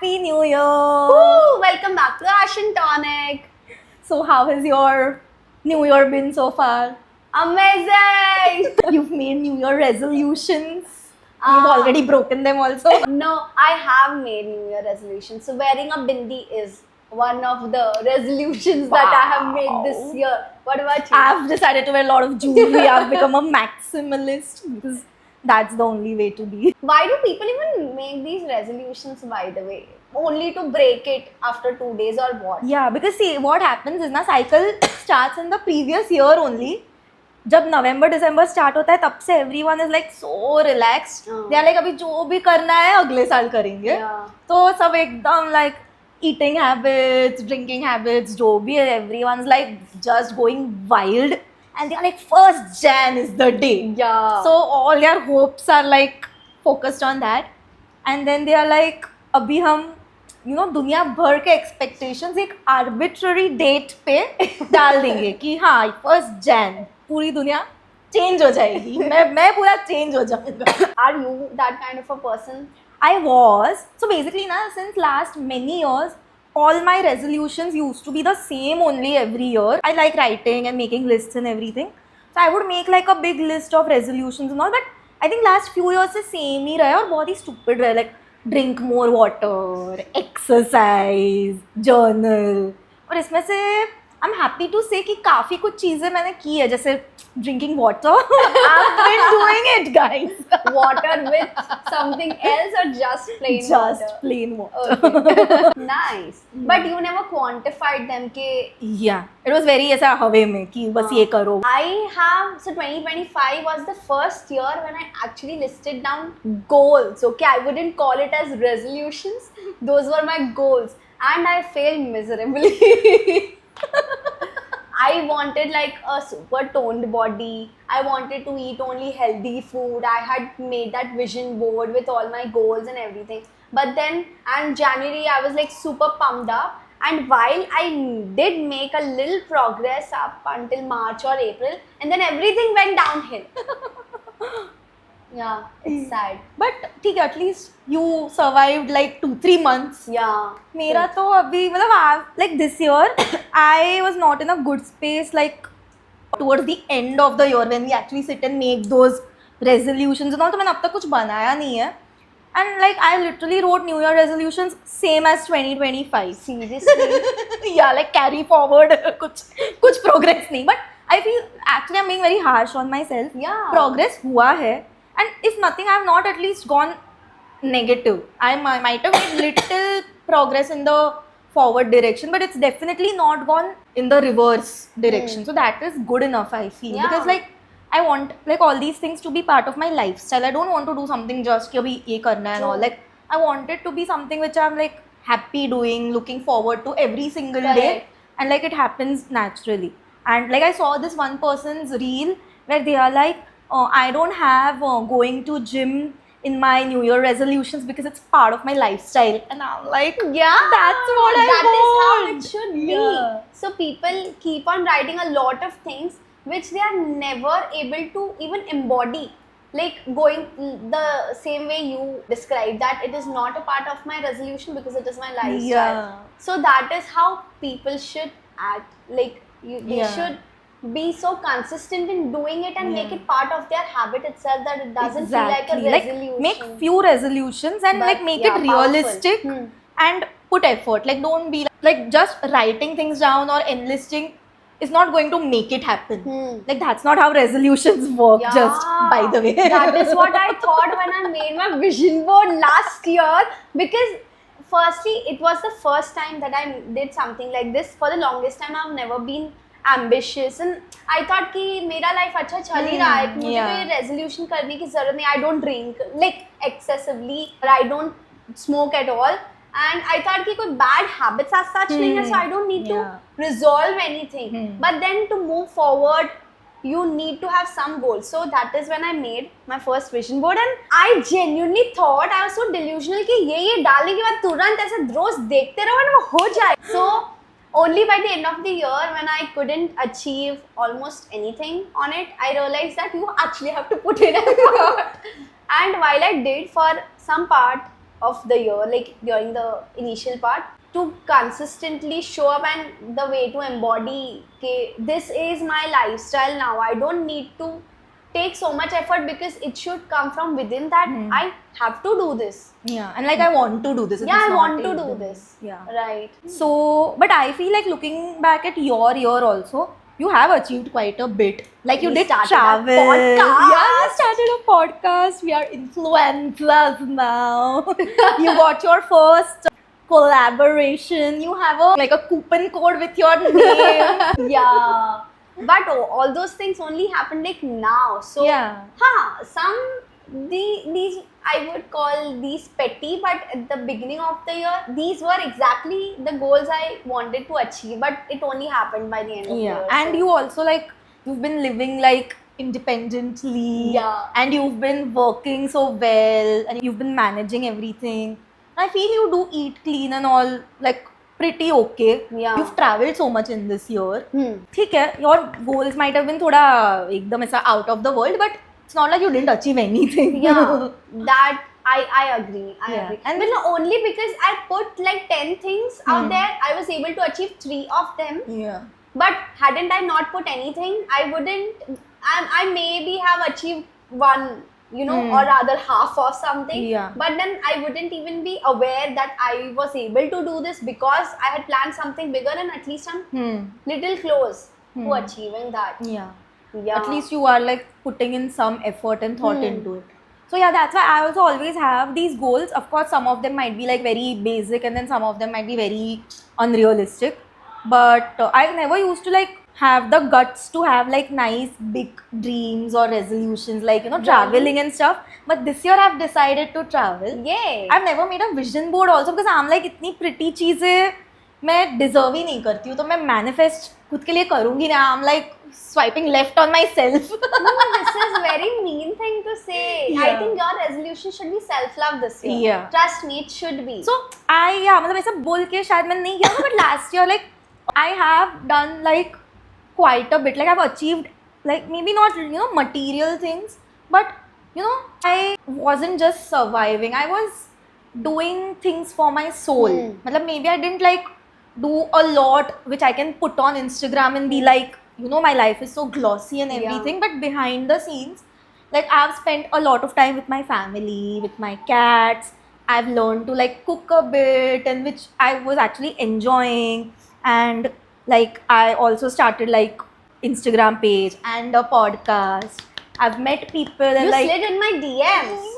Happy New Year! Woo! Welcome back to Ash and Tonic. So, how has your New Year been so far? Amazing! You've made New Year resolutions. You've already broken them also. No, I have made New Year resolutions. So wearing a bindi is one of the resolutions that I have made this year. What about you? I've decided to wear a lot of jewelry. I've become a maximalist because that's the only way to be. Why do people even make these resolutions, by the way? Only to break it after 2 days or what? Yeah, because see, what happens is na cycle starts in the previous year only. जब नवंबर दिसंबर start होता है तब से everyone is like so relaxed they are like अभी जो भी करना है अगले साल करेंगे तो सब एकदम like eating habits drinking habits जो भी है everyone is like just going wild and they are like first Jan is the day so all their hopes are like focused on that and then they are like अभी हम you know दुनिया भर के expectations एक arbitrary date पे डाल देंगे कि हाँ फर्स्ट जैन पूरी दुनिया चेंज हो जाएगी मैं पूरा चेंज हो जाऊंगा Are you that kind of a person? I was so basically na since last many years all my resolutions used to be the same only every year. I like writing and making lists and everything, so I would make like a big list of resolutions and all, but I think last few years से same ही रहा है और बहुत ही stupid रहा है, like drink more water, exercise, journal. और इसमें से I'm happy to say कि काफ़ी कुछ चीज़ें मैंने की है जैसे drinking water. I've been doing it, guys. Water with something else or just plain water? Just plain water. Okay. Nice. But you never quantified them के Yeah, it was very ऐसा हवे में कि बस ये करो. I have, so 2025 was the first year when I actually listed down goals. Okay, I wouldn't call it as resolutions. Those were my goals. And I failed miserably. I wanted like a super toned body. I wanted to eat only healthy food. I had made that vision board with all my goals and everything. But then, and January, I was like super pumped up. And while I did make a little progress up until March or April, and then everything went downhill. Yeah, it's sad. But ठीक है, at least you survived like 2-3 months. Yeah. मेरा तो अभी मतलब like this year I was not in a good space like towards the end of the year when we actually sit and make those resolutions and all. तो मैंने अब तक कुछ बनाया नहीं है. And like I literally wrote New Year resolutions same as 2025. Seriously? Yeah, like carry forward कुछ progress नहीं. But I feel actually I'm being very harsh on myself. Yeah. Progress हुआ है. And if nothing, I have not at least gone negative. I might have made little progress in the forward direction, but it's definitely not gone in the reverse direction. So that is good enough, I feel. Yeah. Because like I want like all these things to be part of my lifestyle. I don't want to do something just कि अभी ये करना है and all. Like I want it to be something which I'm like happy doing, looking forward to every single day, and like it happens naturally. And like I saw this one person's reel where they are like, I don't have going to gym in my New Year resolutions because it's part of my lifestyle. And I'm like, yeah, that's what I want. That is how it want. should be. Yeah. So people keep on writing a lot of things which they are never able to even embody. Like going the same way you described that it is not a part of my resolution because it is my lifestyle. Yeah. So that is how people should act. Like they should be so consistent in doing it and make it part of their habit itself that it doesn't feel like a resolution. Like make few resolutions and But, like make yeah, it realistic and put effort. Like don't be like just writing things down or enlisting is not going to make it happen. Like that's not how resolutions work. Yeah. Just by the way. That is what I thought when I made my vision board last year, because firstly it was the first time that I did something like this. For the longest time I've never been ambitious and I thought कि मेरा life अच्छा चल ही रहा है, मुझे कोई resolution करने की जरूरत नहीं. I don't drink like excessively, or I don't smoke at all, and I thought कि कोई bad habits as such नहीं है, so I don't need to resolve anything. But then to move forward you need to have some goals. So that is when I made my first vision board, and I genuinely thought, I was so delusional कि ये डालने के बाद तुरंत ऐसे रोज देखते रहो और वो हो जाए. So only by the end of the year, when I couldn't achieve almost anything on it, I realized that you actually have to put in effort. And while I did for some part, of the year, like during the initial part, to consistently show up and the way to embody, okay, this is my lifestyle now. I don't need to take so much effort because it should come from within that I have to do this. Yeah, and like I want to do this. Yeah, I It's want not to do even- this. Yeah. Right. So, but I feel like looking back at your year also, you have achieved quite a bit. Like you We did started a travel. podcast. Yeah, you started a podcast. We are influencers now. You got your first collaboration. You have a coupon code with your name. Yeah. But all those things only happen like now. So Yeah. these I would call these petty, but at the beginning of the year, these were exactly the goals I wanted to achieve. But it only happened by the end of the Yeah, year. and so- you also like you've been living like independently. Yeah. And you've been working so well, and you've been managing everything. I feel you do eat clean and all like pretty okay. Yeah. You've traveled so much in this year. Hmm. ठीक है, your goals might have been थोड़ा एकदम ऐसा out of the world, but it's not like you didn't achieve anything. Yeah, that I agree. I Yeah. agree. And But no, only because I put like 10 things out there, I was able to achieve 3 of them. Yeah. But hadn't I not put anything, I wouldn't. I maybe have achieved one, you know, or rather half of something. Yeah. But then I wouldn't even be aware that I was able to do this because I had planned something bigger, and at least I'm little close to achieving that. Yeah. Yeah. At least you are like putting in some effort and thought into it. So yeah, that's why I also always have these goals. Of course, some of them might be like very basic, and then some of them might be very unrealistic. But I never used to like have the guts to have like nice big dreams or resolutions, like, you know, traveling and stuff. But this year I've decided to travel. Yay. I've never made a vision board also because I'm like इतनी pretty चीजें मैं deserve ही नहीं करती हूँ, तो मैं manifest खुद के लिए करूँगी ना. I'm like swiping left on myself. No, this is very mean thing to say. I Yeah. think your resolution should be self-love this year. Yeah. Trust me, it should be. So मतलब ऐसा बोल के शायद मैंने नहीं किया, but last year like I have done like quite a bit. Like I've achieved like maybe not, you know, material things, but you know, I wasn't just surviving. I was doing things for my soul. मतलब maybe I didn't like do a lot which I can put on Instagram and be like, you know, my life is so glossy and everything, but behind the scenes, like I've spent a lot of time with my family, with my cats. I've learned to like cook a bit, and which I was actually enjoying. And like I also started like Instagram page and a podcast. I've met people and you like slid in my DMs.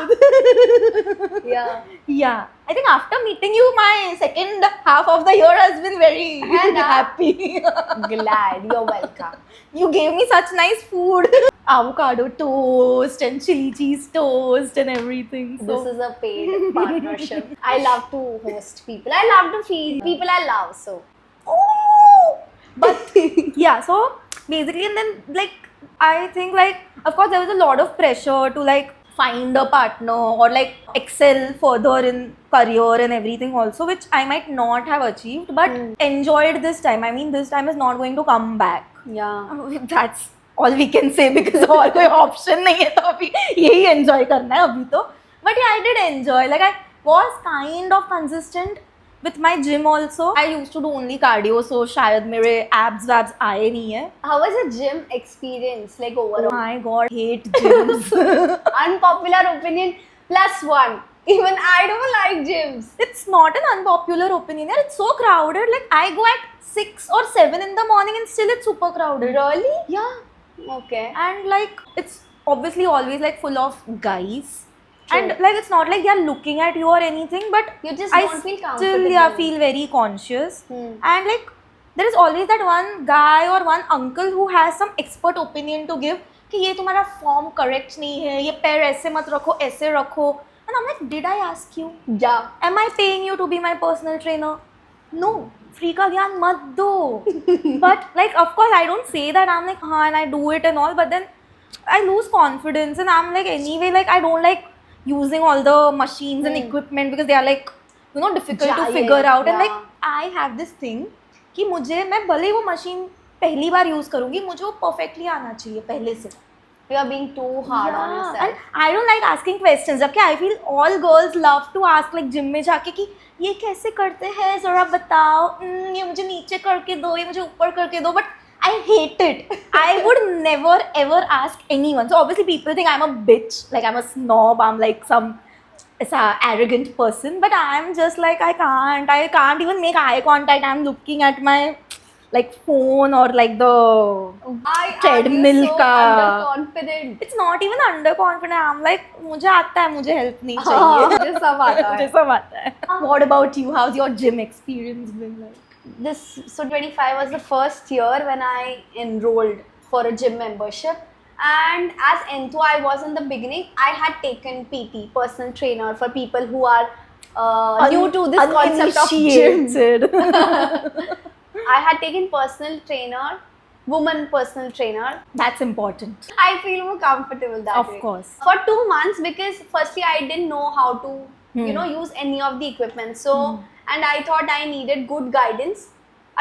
smooth. Yeah. Yeah, I think after meeting you, my second half of the year has been very happy. Glad. You're welcome. You gave me such nice food. Avocado toast and chili cheese toast and everything. So. This is a paid partnership. I love to host people. I love to feed people I love. So. Oh! But yeah, so basically, and then like I think like of course there was a lot of pressure to like find a partner or like excel further in career and everything also, which I might not have achieved, but enjoyed this time. I mean, this time is not going to come back. Yeah. That's all we can say because और कोई option नहीं है, तो अभी यही enjoy करना है अभी तो. But yeah, I did enjoy. Like I was kind of consistent with my gym also. I used to do only cardio, so शायद मेरे abs आए नहीं है. How was the gym experience like overall? My God, hate gyms. Unpopular opinion +1. Even I don't like gyms. It's not an unpopular opinion. It's so crowded. Like I go at 6 or 7 in the morning and still it's super crowded. Really? Yeah. Okay. And like it's obviously always like full of guys. True. And like it's not like they're looking at you or anything, but You just I don't feel still comfortable. feel very conscious. Hmm. And like there is always that one guy or one uncle who has some expert opinion to give कि ये तुम्हारा form correct नहीं है, ये पैर ऐसे मत रखो, ऐसे रखो. And I'm like, did I ask you? Yeah. Am I paying you to be my personal trainer? No. Free का ज्ञान मत दो. But like of course I don't say that. I'm like हाँ, and I do it and all, but then I lose confidence, and I'm like anyway like I don't like using all the machines and equipment because they are like, you know, difficult to Giant, figure out. And like yeah. I have this thing कि मैं भले वो machine पहली बार use करूँगी, मुझे वो perfectly आना चाहिए पहले से. You are being too hard on yourself. And I don't like asking questions. जबकि I feel all girls love to ask like gym में जाके कि ये कैसे करते हैं जरा बताओ, ये मुझे नीचे करके दो, ये मुझे ऊपर करके दो, but I hate it. I would never ever ask anyone. So obviously people think I'm a bitch, like I'm a snob, I'm like some arrogant person, but I'm just like I can't even make eye contact. I'm looking at my like phone or like the Why treadmill are you so का. underconfident? It's not even underconfident. I'm like मुझे आता है, मुझे help नहीं हाँ, चाहिए. मुझे सब आता है. मुझे सब आता है. What about you? How's your gym experience been like? So 25 was the first year when I enrolled for a gym membership, and as Enthu I was in the beginning, I had taken PT, personal trainer, for people who are new to this concept of gym. Uninitiated. I had taken personal trainer, woman personal trainer. That's important. I feel more comfortable that Of way. course. For 2 months, because firstly I didn't know how to use any of the equipment. So and I thought I needed good guidance.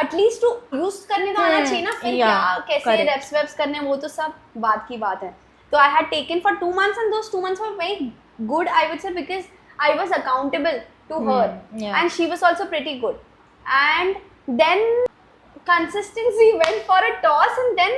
At least to use करने तो आना चाहिए ना, फिर क्या कैसे reps वेप्स करने वो तो सब बात की बात है. So I had taken for 2 months, and those 2 months were very good, I would say, because I was accountable to her, and she was also pretty good. And then consistency went for a toss, and then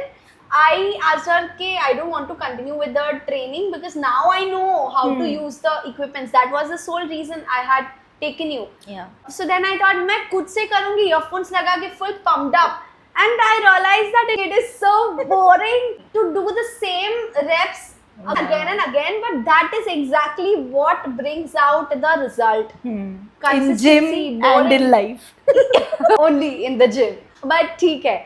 I asked her, okay, I don't want to continue with the training because now I know how to use the equipments. That was the sole reason I had taken you. Yeah. So then I thought मैं खुद से करूँगी, earphones लगा के full pumped up, and I realized that it is so boring to do the same reps again and again, but that is exactly what brings out the result. In gym and in life. Only in the gym. But ठीक है.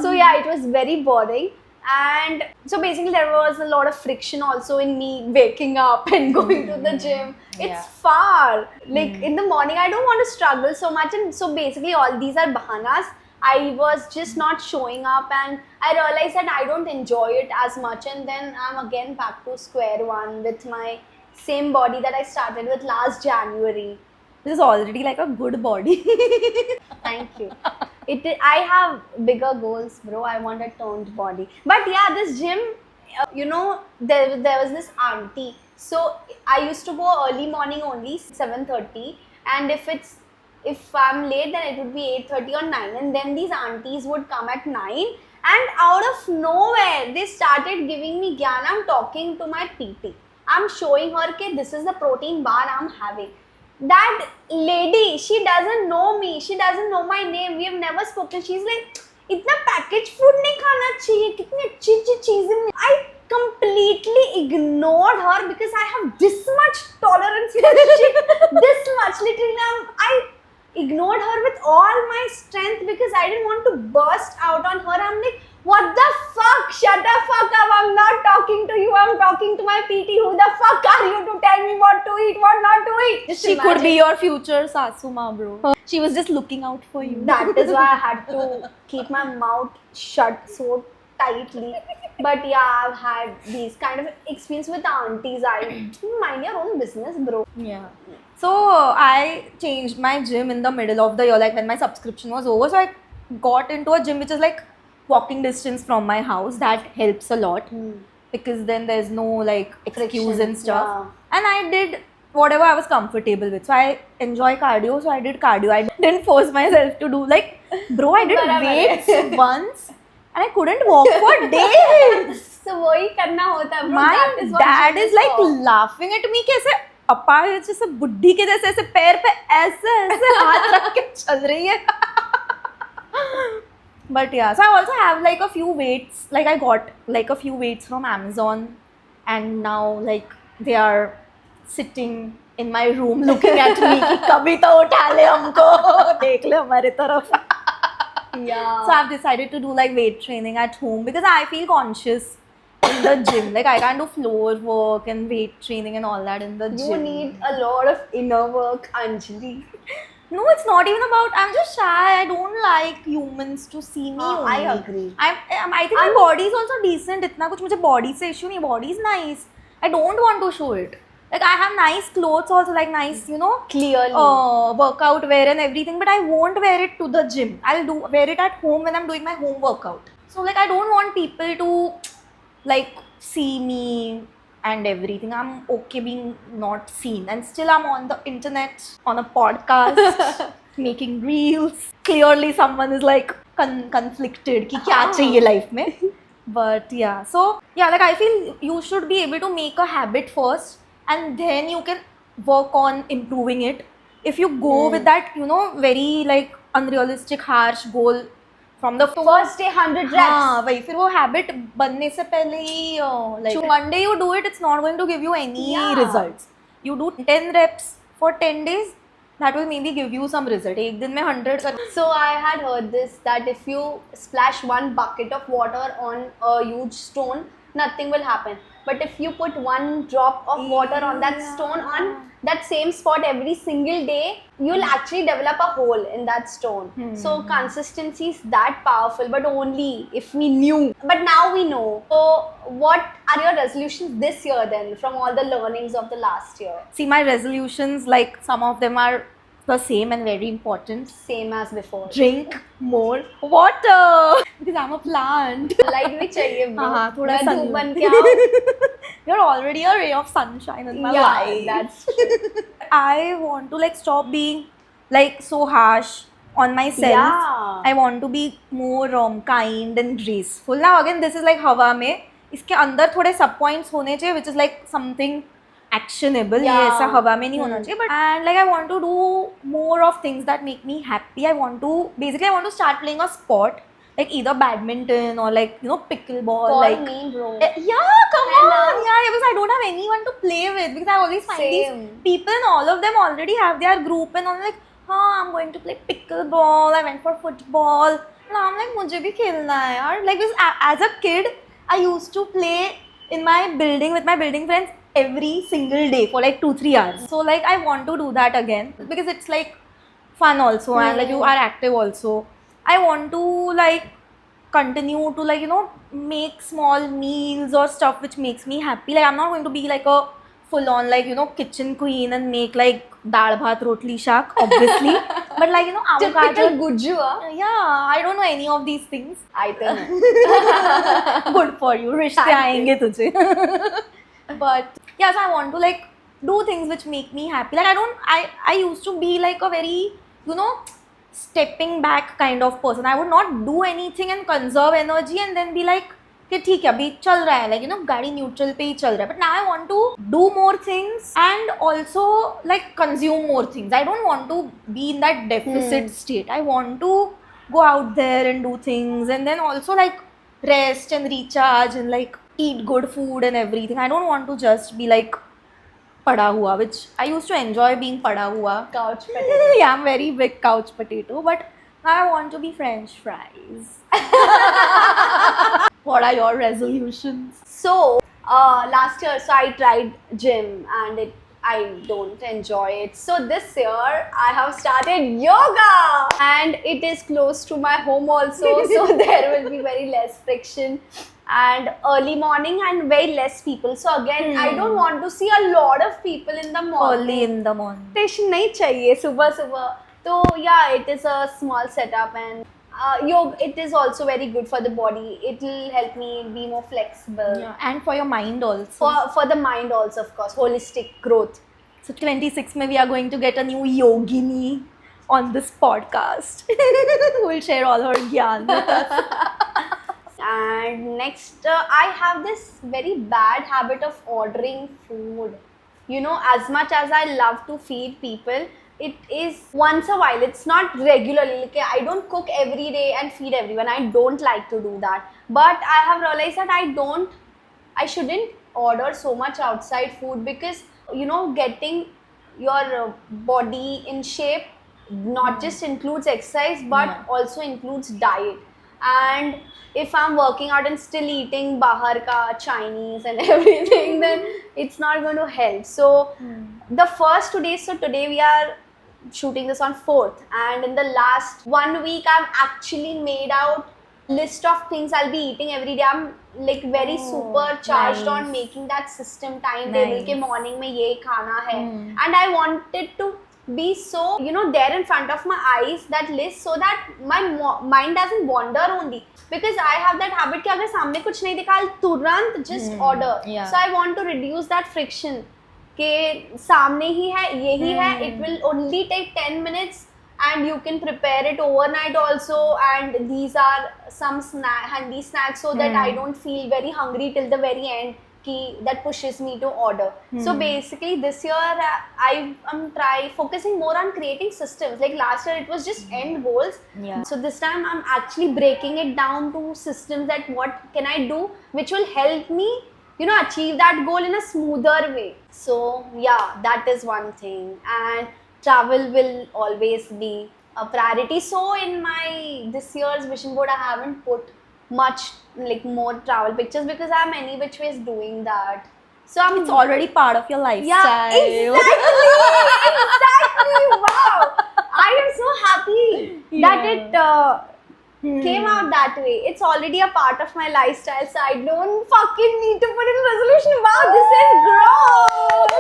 So yeah, it was very boring. And so basically there was a lot of friction also in me waking up and going to the gym. It's far. Like in the morning I don't want to struggle so much, and so basically all these are bahanas. I was just not showing up, and I realized that I don't enjoy it as much, and then I'm again back to square one with my same body that I started with last January. This is already like a good body. Thank you. I have bigger goals, bro. I want a toned body. But yeah, this gym, there was this auntie. So I used to go early morning only, 7:30. And if I'm late, then it would be 8:30 or 9. And then these aunties would come at 9. And out of nowhere, they started giving me gyan. I'm talking to my PT. I'm showing her that this is the protein bar I'm having. That lady, she doesn't know me, she doesn't know my name, we have never spoken. She's like, इतना packaged food नहीं खाना चाहिए, कितनी अच्छी अच्छी चीजें. I completely ignored her because I have this much tolerance for shit. This much, literally. I ignored her with all my strength because I didn't want to burst out on her. I'm like, what the fuck? Shut the fuck up. I'm not talking to you. I'm talking to my PT. Who the fuck are you to tell me what to eat, what not to eat? Just She imagine. could be your future Sasuma, bro. She was just looking out for you. That is why I had to keep my mouth shut so tightly. But yeah, I've had these kind of experience with aunties. Mind your own business, bro. Yeah. So I changed my gym in the middle of the year, like when my subscription was over. So I got into a gym which is like walking distance from my house. That helps a lot because then there's no like excuse and stuff. Yeah. And I did whatever I was comfortable with. So I enjoy cardio, so I did cardio. I didn't force myself to do like, bro, I did weights once and I couldn't walk for days. So वही करना होता है, bro. My That is what dad gym is like for. laughing at me कैसे अपाहिज जैसे बुड्ढी के जैसे ऐसे पैर पे ऐसे ऐसे हाथ रख के चल रही है. But yeah, so I also have like a few weights. Like I got like a few weights from Amazon, and now like they are sitting in my room looking at me कि कभी तो उठा ले हमको, देख ले हमारे तरफ. Yeah. So I've decided to do like weight training at home because I feel conscious in the gym. Like I can't do floor work and weight training and all that in the gym. You need a lot of inner work, Anjali. No, it's not even about. I'm just shy. I don't like humans to see me. I only. agree. I think my body is also decent. इतना कुछ मुझे body से issue नहीं. Body is nice. I don't want to show it. Like I have nice clothes also, like nice, Clearly. workout wear and everything. But I won't wear it to the gym. I'll wear it at home when I'm doing my home workout. So like I don't want people to like see me and everything. I'm okay being not seen, and still I'm on the internet, on a podcast, making reels. Clearly, someone is like conflicted कि क्या चाहिए life में. But yeah, so yeah, like I feel you should be able to make a habit first, and then you can work on improving it. If you go with that, you know, very like unrealistic, harsh goal from the First day 100 reps. हाँ वही फिर वो habit बनने से पहले ही like one day you do it, it's not going to give you any Yeah. results. You do 10 reps for 10 days, that will maybe give you some result. एक दिन में 100 कर So I had heard this, that if you splash one bucket of water on a huge stone, nothing will happen. But if you put one drop of water on that stone on that same spot every single day, you'll actually develop a hole in that stone. So consistency is that powerful, but only if we knew. But now we know. So what are your resolutions this year then, from all the learnings of the last year? See, my resolutions, like some of them are the same and very important. Same as before. Drink more water because I'm a plant. Light भी चाहिए bro. हाँ थोड़ा मैं sun. धूप बन के आऊँ. You're already a ray of sunshine in my Yeah, life. that's true. I want to like stop being like so harsh on myself. Yeah. I want to be more kind and graceful. Now again, this is like हवा में. इसके अंदर थोड़े sub points होने चाहिए, which is like something actionable. ये ऐसा हवा में नहीं होना चाहिए. But and like I want to do more of things that make me happy. I want to start playing a sport. Like either badminton or like, you know, pickleball. Call like me bro. yeah, come Hello. on. Yeah, because I don't have anyone to play with, because I always find Same. these people and all of them already have their group and I'm like, I'm going to play pickleball. I went for football. And I'm like, मुझे भी खेलना है यार. Like because as a kid, I used to play in my building with my building friends every single day for like 2-3 hours. So like I want to do that again because it's like fun also and like you are active also. I want to like continue to like, you know, make small meals or stuff which makes me happy. Like I'm not going to be like a full on like, you know, kitchen queen and make like dal bhat rotli shak obviously. But like, you know, Typical avocado. Guju. Yeah, I don't know any of these things. I don't know. Good for you. रिश्ते आएंगे तुझे. But yeah, so I want to like do things which make me happy. Like I used to be like a very, you know, stepping back kind of person. I would not do anything and conserve energy and then be like कि ठीक है अभी चल रहा है, like, you know, गाड़ी neutral पे ही चल रहा है. But now I want to do more things and also like consume more things. I don't want to be in that deficit state. I want to go out there and do things and then also like rest and recharge and like eat good food and everything. I don't want to just be like pada hua, which I used to enjoy being pada hua. Couch potato. Yeah, I'm very big couch potato, but now I want to be French fries. What are your resolutions? So last year, so I tried gym and I don't enjoy it. So this year I have started yoga and it is close to my home also, so there will be very less friction and early morning and very less people. So again, I don't want to see a lot of people in the morning. Early in the morning. Station नहीं चाहिए सुबह सुबह. So yeah, it is a small setup and yoga, it is also very good for the body. It will help me be more flexible. Yeah, and for your mind also. For the mind also, of course, holistic growth. So 26 में we are going to get a new yogini on this podcast. Who will share all her gyan with us. And next, I have this very bad habit of ordering food. You know, as much as I love to feed people, it is once a while. It's not regularly. Like, I don't cook every day and feed everyone. I don't like to do that. But I have realized that I shouldn't order so much outside food because, you know, getting your body in shape not just includes exercise but also includes diet. And if I'm working out and still eating bahar ka Chinese and everything, then it's not going to help. So the first 2 days, so today we are shooting this on 4th, and in the last 1 week I've actually made out list of things I'll be eating every day. I'm like very super charged on making that system timetable ke morning mein ye khana hai, and I wanted to be so, you know, there in front of my eyes, that list, so that my mind doesn't wander only, because I have that habit कि अगर सामने कुछ नहीं दिखा, I'll तुरंत just order. yeah. So I want to reduce that friction कि सामने ही है, यही है, it will only take 10 minutes and you can prepare it overnight also, and these are some handy snacks so that I don't feel very hungry till the very end, that pushes me to order. So basically this year I am focusing more on creating systems. Like last year it was just end goals. Yeah. So this time I'm actually breaking it down to systems, that what can I do which will help me, you know, achieve that goal in a smoother way. So yeah, that is one thing. And travel will always be a priority. So in my this year's vision board I haven't put much like more travel pictures, because I'm any which ways doing that. So I'm It's already part of your lifestyle. yeah, exactly. Wow, I am so happy that it came out that way. It's already a part of my lifestyle, so I don't fucking need to put in resolution. Wow, this is growth.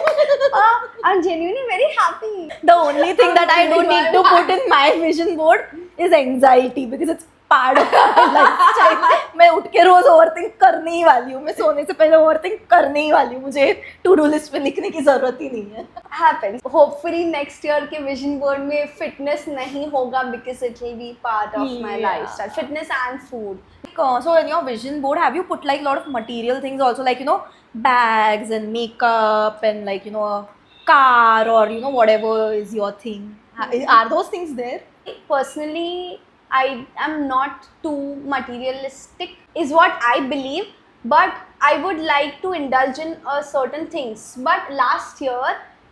I'm genuinely very happy. The only thing that I don't need to put in my vision board is anxiety, because it's part of my lifestyle. मैं उठ के रोज overthink करने ही वाली हूँ, मैं सोने से पहले ओवरथिंक करने ही वाली हूँ, मुझे टू डू लिस्ट पे लिखने की जरूरत ही नहीं है. Happens. Hopefully next year के vision board में fitness नहीं होगा, because it will be part of my lifestyle. Fitness and food. So in your vision board, have you put like a lot of material things also, like, you know, bags and makeup and like, you know, a car or, you know, whatever is your thing? Are those things there? Personally, I am not too materialistic, is what I believe, but I would like to indulge in certain things. But last year,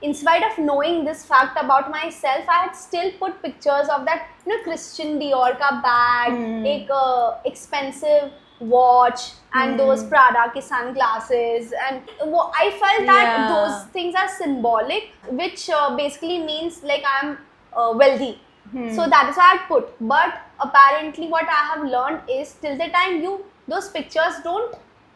in spite of knowing this fact about myself, I had still put pictures of that, you know, Christian Dior ka bag, ek expensive watch, and those Prada ke sunglasses, and I felt that those things are symbolic, which basically means like I'm wealthy. So that is why I put. But apparently what I have learned is, till the time those pictures don't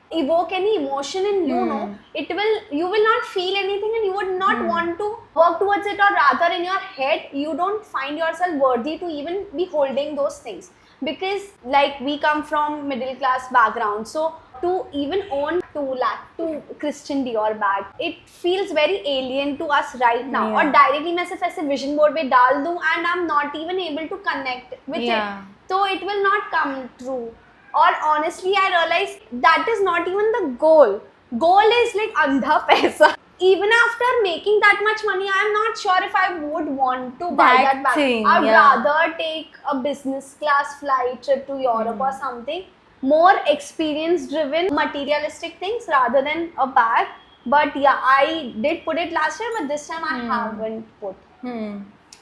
evoke any emotion in you, no, you will not feel anything, and you would not want to work towards it, or rather in your head you don't find yourself worthy to even be holding those things, because like we come from middle class background, so to even own 2 Christian Dior bag, it feels very alien to us right now. Or directly मैं सिर्फ ऐसे vision board पे डाल दूँ and I'm not even able to connect with it, so it will not come true. Or honestly, I realized that is not even the goal. Goal is like andha paisa. Even after making that much money, I am not sure if I would want to buy that bag. I'd rather take a business class flight trip to Europe or something. More experience driven, materialistic things rather than a bag. But yeah, I did put it last year, but this time I haven't put.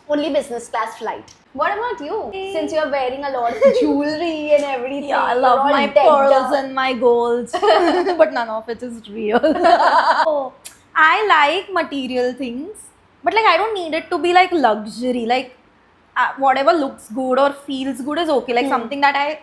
Only business class flight. What about you? Since you're wearing a lot of jewelry and everything. Yeah, I love my pearls and my golds, but none of it is real. So, I like material things, but like I don't need it to be like luxury. Like whatever looks good or feels good is okay. Like something that I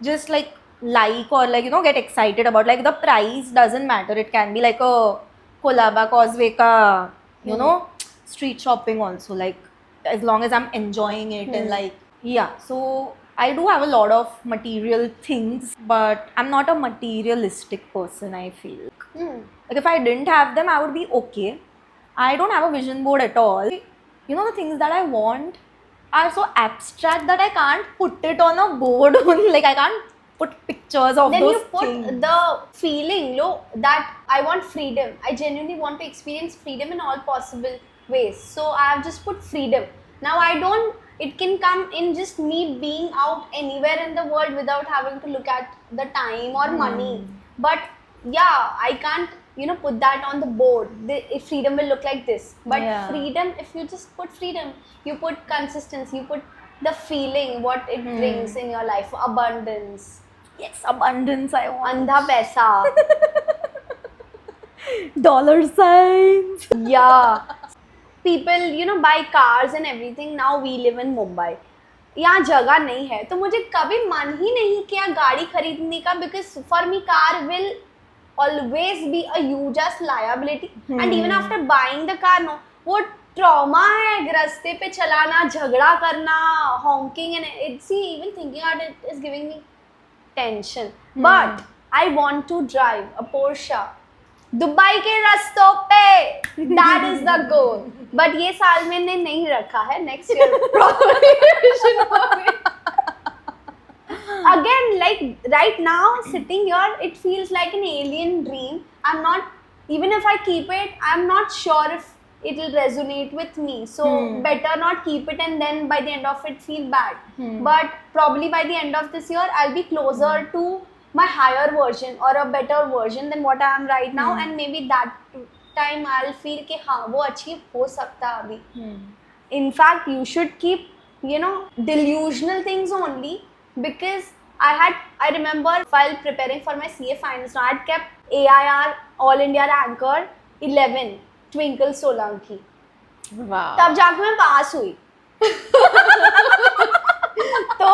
just like or like, you know, get excited about. Like the price doesn't matter. It can be like a Kolaba Causeway ka, you know, street shopping also. Like as long as I'm enjoying it and like, yeah. So I do have a lot of material things, but I'm not a materialistic person, I feel. Like if I didn't have them, I would be okay. I don't have a vision board at all. You know, the things that I want are so abstract that I can't put it on a board. Like I can't put pictures of then those you put things. The feeling, that I want freedom. I genuinely want to experience freedom in all possible ways. So I have just put freedom. Now it can come in just me being out anywhere in the world without having to look at the time or money. But yeah, I can't, you know, put that on the board. If freedom will look like this. But freedom, if you just put freedom, you put consistency, you put the feeling, what it brings in your life, abundance. Yes, abundance I want. Andha paisa. Dollar signs. Yeah. People, you know, buy cars and everything. Now we live in Mumbai. यहाँ जगह नहीं है, तो मुझे कभी मन ही नहीं किया गाड़ी खरीदने का, because for me car will always be a huge ass liability. And even after buying the car, no, वो ट्रॉमा है रास्ते पे चलाना, झगड़ा करना, honking and it's see even thinking about it is giving me tension. But I want to drive a Porsche Dubai के रास्तों पे, that is the goal. But ये साल मैंने नहीं रखा है, next year probably vision होगी. Again, like right now sitting here, it feels like an alien dream. I'm not, even if I keep it, I'm not sure if it will resonate with me. So better not keep it and then by the end of it feel bad. But probably by the end of this year, I'll be closer to my higher version or a better version than what I am right now. And maybe that time I'll feel कि हाँ वो achieve हो सकता है अभी. In fact, you should keep, you know, delusional things only. Because I remember while preparing for my CA finals, I had kept AIR All India Ranker 11 Twinkle Solanki. Wow. तब जाके मैं पास हुई. तो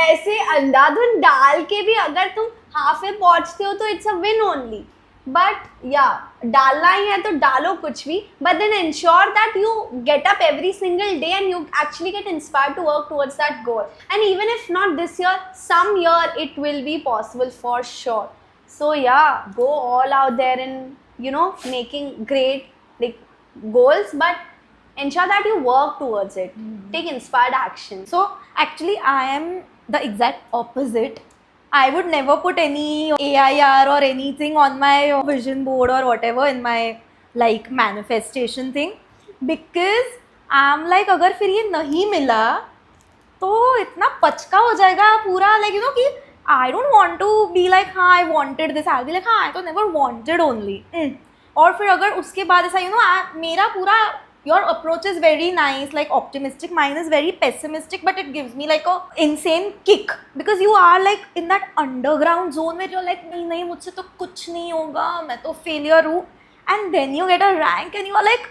ऐसे अंधाधुन डाल के भी अगर तुम हाफ में पहुंचते हो तो it's a win only. But yeah डालना ही है तो डालो कुछ भी, but then ensure that you get up every single day and you actually get inspired to work towards that goal. And even if not this year, some year it will be possible for sure. So yeah, go all out there in, you know, making great like goals, but ensure that you work towards it. Take inspired action. So actually I am the exact opposite. I would never put any AIR or anything on my vision board or whatever in my like manifestation thing, because I'm like अगर फिर ये नहीं मिला तो इतना पचका हो जाएगा पूरा, like you know कि I don't want to be like हाँ I wanted this, I'll be like हाँ I तो never wanted only. और फिर अगर उसके बाद ऐसा you know मेरा पूरा your approach is very nice, like optimistic, mine is very pessimistic, but it gives me like a insane kick because you are like in that underground zone where you're like नहीं मुझसे तो कुछ नहीं होगा, मैं तो failure हूँ, and then you get a rank and you are like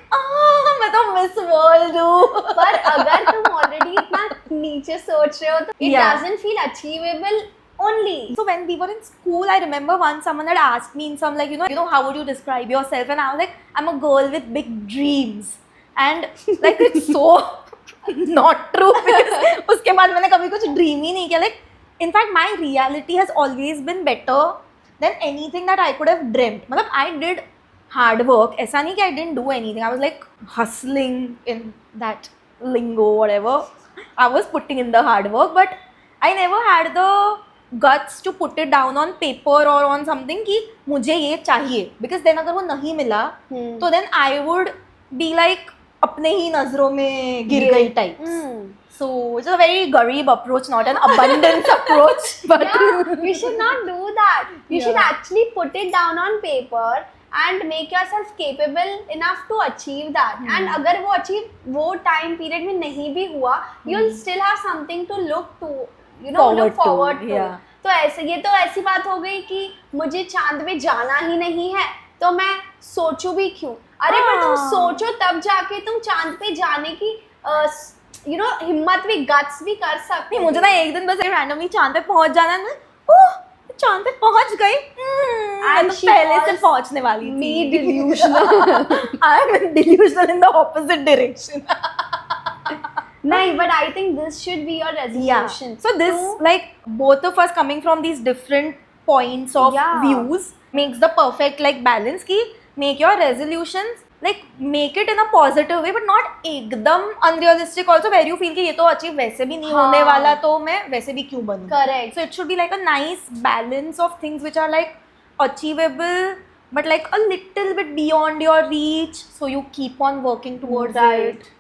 मैं तो Miss World हूँ. पर अगर तुम already इतना नीचे सोच रहे हो तो it doesn't feel achievable only. So when we were in school, I remember once someone had asked me in some like you know how would you describe yourself, and I was like I'm a girl with big dreams. And like it's so not true because उसके बाद मैंने कभी कुछ dream ही नहीं किया. Like in fact my reality has always been better than anything that I could have dreamt. मतलब I did hard work. ऐसा नहीं कि I didn't do anything. I was like hustling in that lingo whatever. I was putting in the hard work, but I never had the guts to put it down on paper or on something कि मुझे ये चाहिए. Because then अगर वो नहीं मिला तो then I would be like अपने ही नजरों में गिर गई types. So it's a very garib approach, not an abundance approach. But yeah, you should not do that. You should actually put it down on paper and make yourself capable enough to achieve that. And अगर वो achieve वो time period में नहीं भी हुआ, you'll still have something to look to, you know, look forward to. Yeah. तो ऐसे ये तो ऐसी बात हो गई कि मुझे चांद पे जाना ही नहीं है तो मैं सोचूं भी क्यों. अरे पर तुम सोचो तब जाके तुम चांद पे जाने की यू नो हिम्मत भी गट्स भी कर सकते. मुझे ना एक दिन बस रैंडमली चांद पे पहुंच जाना है. ओह चांद पे पहुंच गई. मैं तो पहले से पहुंचने वाली थी. Me delusional. I am delusional in the opposite direction. नहीं, but I think this should be your resolution. Yeah. So this like both of us coming from these different points of views makes the perfect like balance की make your resolutions like make it in a positive way but not एकदम unrealistic also where you feel कि ये तो achieve वैसे भी नहीं होने वाला तो मैं वैसे भी क्यों बनूं. Correct. So it should be like a nice balance of things which are like achievable but like a little bit beyond your reach, so you keep on working towards it.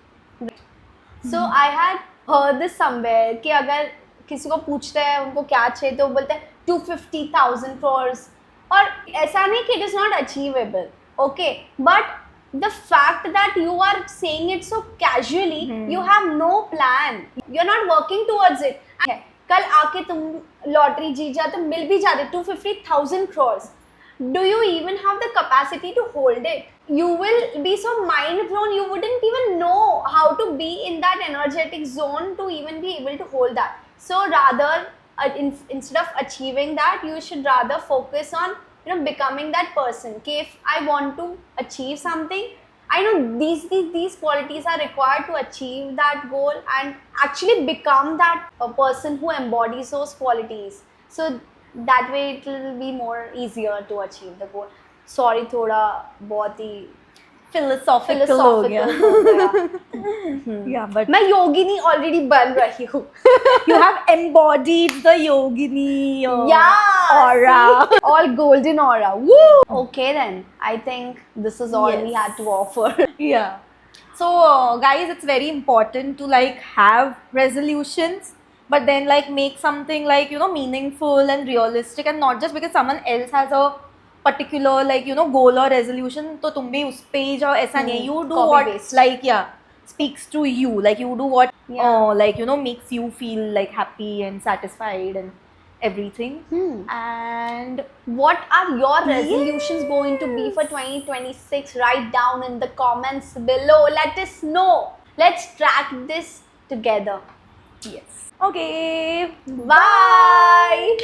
So I had heard this somewhere कि अगर किसी को पूछते हैं उनको क्या चाहिए तो वो बोलते हैं 250,000 crores. और ऐसा नहीं कि it is not achievable, okay, but the fact that you are saying it so casually, you have no plan, you're not working towards it. कल आके तुम लॉटरी जीत जाते तो मिल भी जाते 250,000 crores. Do you even have the capacity to hold it? You will be so mind blown, you wouldn't even know how to be in that energetic zone to even be able to hold that. So rather instead of achieving that, you should rather focus on, you know, becoming that person. Okay, if I want to achieve something, I know these qualities are required to achieve that goal and actually become that a person who embodies those qualities. So that way it will be more easier to achieve the goal. Sorry, थोड़ा बहुत ही philosophical हो गया. philosophical हो गया. Yeah, but मैं योगिनी already बन रही हूँ. you have embodied the yogini Yeah, aura. see? All golden aura. Woo! Okay then, I think this is all we Yes. had to offer. Yeah. So guys, it's very important to like have resolutions, but then like make something like, you know, meaningful and realistic, and not just because someone else has a particular like, you know, goal or resolution, तो तुम भी उस पे ही जाओ, ऐसा नहीं है. You do Copy what paste. like, yeah, speaks to you, like you do what Yeah. like, you know, makes you feel like happy and satisfied and everything. And What are your resolutions going to be for 2026? Write down in the comments below. Let us know. Let's track this together. yes, okay, Bye.